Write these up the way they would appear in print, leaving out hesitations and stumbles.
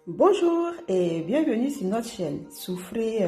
Bonjour et bienvenue sur notre chaîne. Souffrez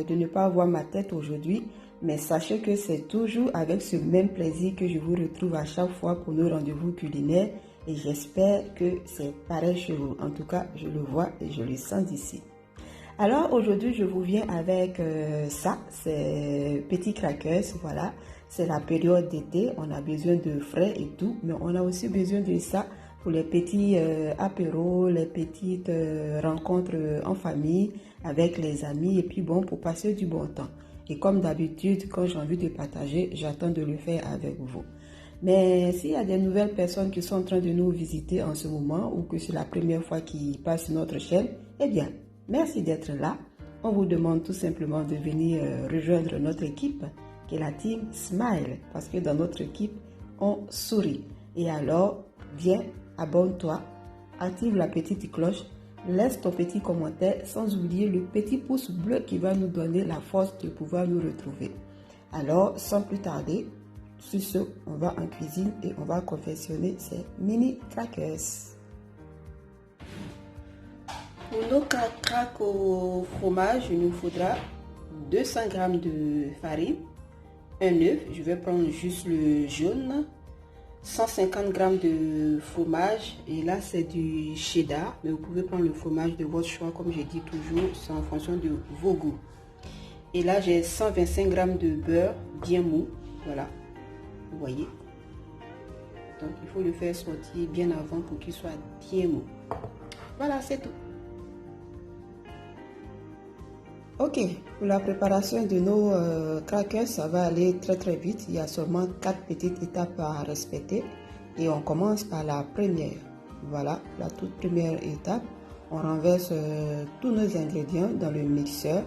de ne pas voir ma tête aujourd'hui, mais sachez que c'est toujours avec ce même plaisir que je vous retrouve à chaque fois pour nos rendez-vous culinaires et j'espère que c'est pareil chez vous. En tout cas, je le vois et je le sens d'ici. Alors aujourd'hui, je vous viens avec ça, c'est petits crackers, voilà. C'est la période d'été, on a besoin de frais et tout, mais on a aussi besoin de ça pour les petits apéros, les petites rencontres en famille, avec les amis, et puis bon, pour passer du bon temps. Et comme d'habitude, quand j'ai envie de partager, j'attends de le faire avec vous. Mais s'il y a des nouvelles personnes qui sont en train de nous visiter en ce moment, ou que c'est la première fois qu'ils passent sur notre chaîne, eh bien, merci d'être là. On vous demande tout simplement de venir rejoindre notre équipe, qui est la team Smile, parce que dans notre équipe, on sourit. Et alors, viens, abonne-toi, active la petite cloche, laisse ton petit commentaire, sans oublier le petit pouce bleu qui va nous donner la force de pouvoir nous retrouver. Alors, sans plus tarder, sur ce, on va en cuisine et on va confectionner ces mini crackers. Pour nos crackers au fromage, il nous faudra 200 g de farine, un œuf, je vais prendre juste le jaune, 150 g de fromage, et là c'est du cheddar, mais vous pouvez prendre le fromage de votre choix, comme je dis toujours, c'est en fonction de vos goûts. Et là j'ai 125 g de beurre bien mou, voilà, vous voyez. Donc il faut le faire sortir bien avant pour qu'il soit bien mou. Voilà, c'est tout. Ok, pour la préparation de nos crackers, ça va aller très vite. Il y a seulement 4 petites étapes à respecter. Et on commence par la première. Voilà, la toute première étape. On renverse tous nos ingrédients dans le mixeur.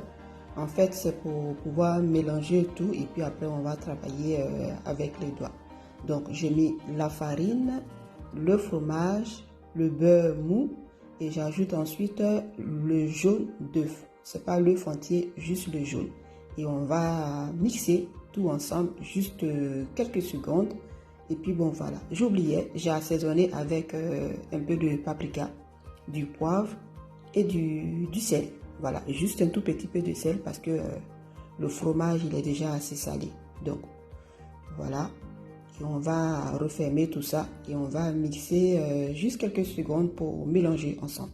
En fait, c'est pour pouvoir mélanger tout et puis après, on va travailler avec les doigts. Donc, j'ai mis la farine, le fromage, le beurre mou et j'ajoute ensuite le jaune d'œuf. C'est pas l'œuf entier, juste le jaune. Et on va mixer tout ensemble juste quelques secondes. Et puis bon, voilà. J'oubliais, j'ai assaisonné avec un peu de paprika, du poivre et du sel. Voilà, juste un tout petit peu de sel parce que le fromage, il est déjà assez salé. Donc, voilà. Et on va refermer tout ça et on va mixer juste quelques secondes pour mélanger ensemble.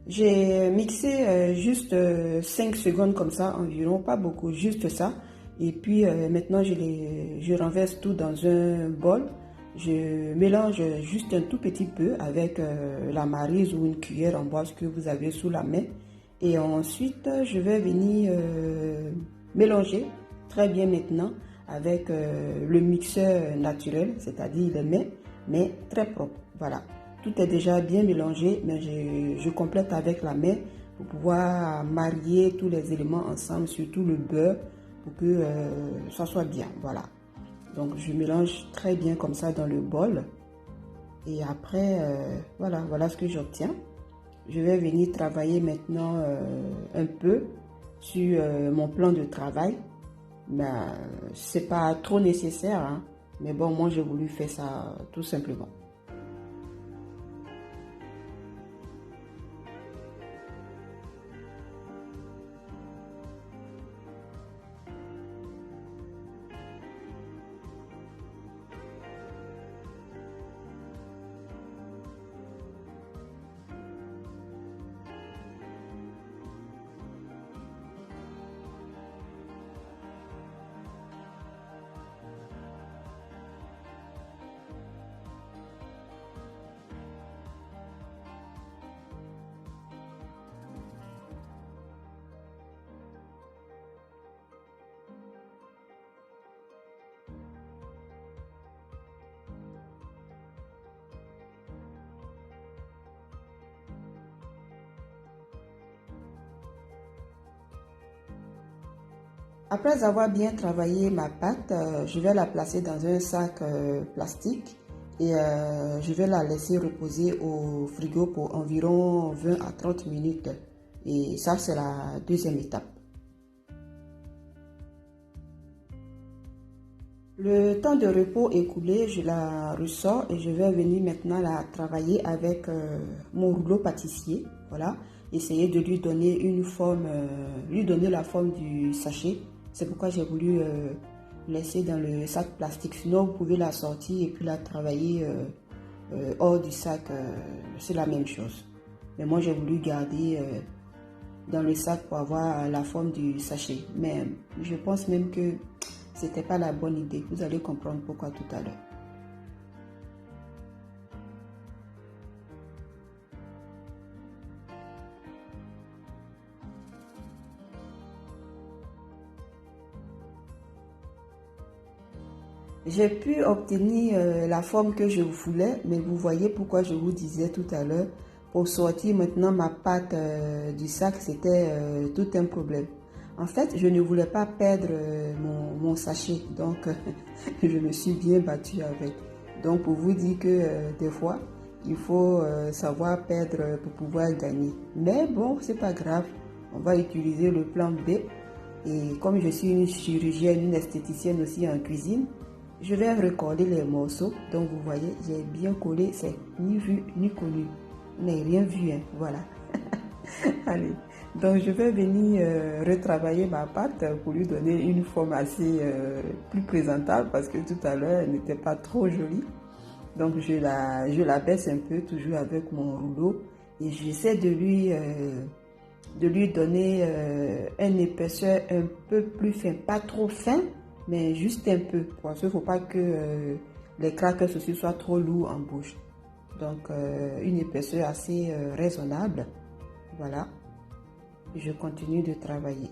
J'ai mixé juste 5 secondes comme ça environ, pas beaucoup, juste ça. Et puis maintenant je renverse tout dans un bol. Je mélange juste un tout petit peu avec la maryse ou une cuillère en bois que vous avez sous la main. Et ensuite je vais venir mélanger très bien maintenant avec le mixeur naturel, c'est-à-dire les mains, mais très propre. Voilà. Tout est déjà bien mélangé, mais je complète avec la main pour pouvoir marier tous les éléments ensemble, surtout le beurre, pour que ça soit bien. Voilà. Donc, je mélange très bien comme ça dans le bol. Et après, voilà ce que j'obtiens. Je vais venir travailler maintenant un peu sur mon plan de travail. Mais c'est pas trop nécessaire, hein. Mais bon, moi, j'ai voulu faire ça tout simplement. Après avoir bien travaillé ma pâte, je vais la placer dans un sac plastique et je vais la laisser reposer au frigo pour environ 20 à 30 minutes. Et ça, c'est la deuxième étape. Le temps de repos écoulé, je la ressors et je vais venir maintenant la travailler avec mon rouleau pâtissier. Voilà, essayer de lui donner une forme, lui donner la forme du sachet. C'est pourquoi j'ai voulu laisser dans le sac plastique. Sinon, vous pouvez la sortir et puis la travailler hors du sac. C'est la même chose. Mais moi, j'ai voulu garder dans le sac pour avoir la forme du sachet. Mais je pense même que c'était pas la bonne idée. Vous allez comprendre pourquoi tout à l'heure. J'ai pu obtenir la forme que je voulais, mais vous voyez pourquoi je vous disais tout à l'heure, pour sortir maintenant ma pâte du sac, c'était tout un problème. En fait, je ne voulais pas perdre mon sachet, donc je me suis bien battue avec. Donc pour vous dire que des fois, il faut savoir perdre pour pouvoir gagner. Mais bon, c'est pas grave, on va utiliser le plan B. Et comme je suis une chirurgienne, une esthéticienne aussi en cuisine, je vais recoller les morceaux. Donc vous voyez, j'ai bien collé, c'est ni vu ni connu. Vous n'avez rien vu, hein, voilà. Allez, donc je vais venir retravailler ma pâte pour lui donner une forme assez plus présentable parce que tout à l'heure elle n'était pas trop jolie. Donc je la baisse un peu toujours avec mon rouleau et j'essaie de lui donner une épaisseur un peu plus fin, pas trop fin, mais juste un peu, parce qu'il ne faut pas que les crackers aussi soient trop lourds en bouche. Donc une épaisseur assez raisonnable, voilà. Je continue de travailler.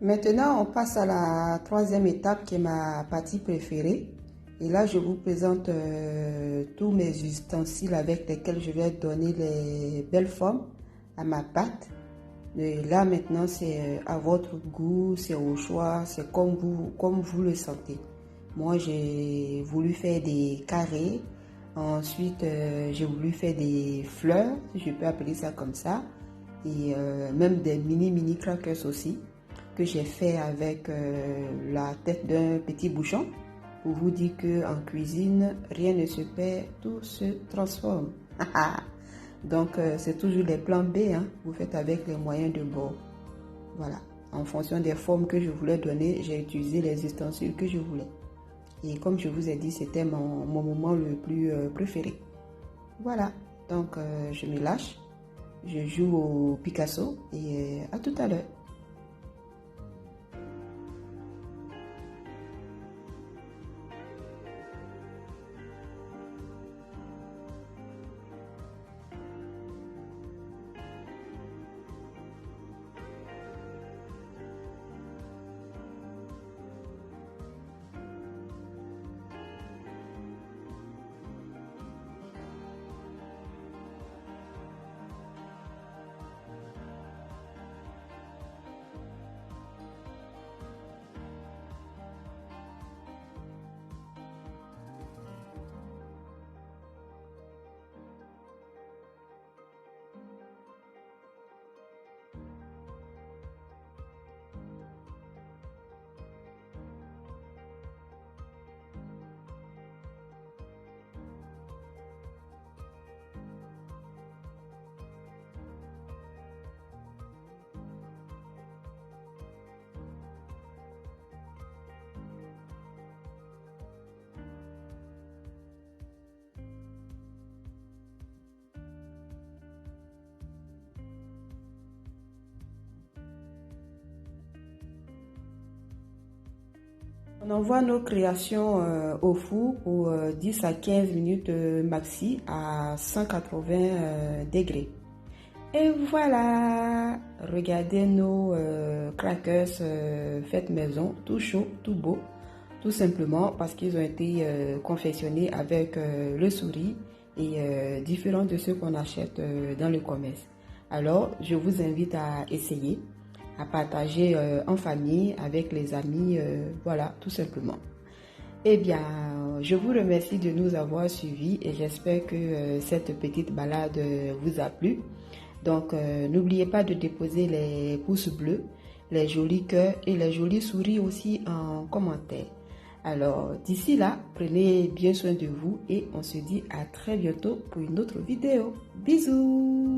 Maintenant, on passe à la troisième étape qui est ma partie préférée. Et là, je vous présente tous mes ustensiles avec lesquels je vais donner les belles formes à ma pâte. Et là, maintenant, c'est à votre goût, c'est au choix, c'est comme vous le sentez. Moi, j'ai voulu faire des carrés. Ensuite, j'ai voulu faire des fleurs, si je peux appeler ça comme ça. Et même des mini crackers aussi, que j'ai fait avec la tête d'un petit bouchon. Pour vous dire qu'en cuisine, rien ne se perd, tout se transforme. Donc, c'est toujours les plans B, hein. Vous faites avec les moyens de bord. Voilà. En fonction des formes que je voulais donner, j'ai utilisé les ustensiles que je voulais. Et comme je vous ai dit, c'était mon moment le plus préféré. Voilà. Donc, je me lâche. Je joue au Picasso et à tout à l'heure. On envoie nos créations au four pour 10 à 15 minutes maxi à 180 degrés. Et voilà, regardez nos crackers faits maison, tout chaud, tout beau, tout simplement parce qu'ils ont été confectionnés avec le souris et différents de ceux qu'on achète dans le commerce. Alors, je vous invite à essayer, à partager en famille, avec les amis, voilà, tout simplement. Eh bien, je vous remercie de nous avoir suivis et j'espère que cette petite balade vous a plu. Donc, n'oubliez pas de déposer les pouces bleus, les jolis cœurs et les jolis souris aussi en commentaire. Alors, d'ici là, prenez bien soin de vous et on se dit à très bientôt pour une autre vidéo. Bisous!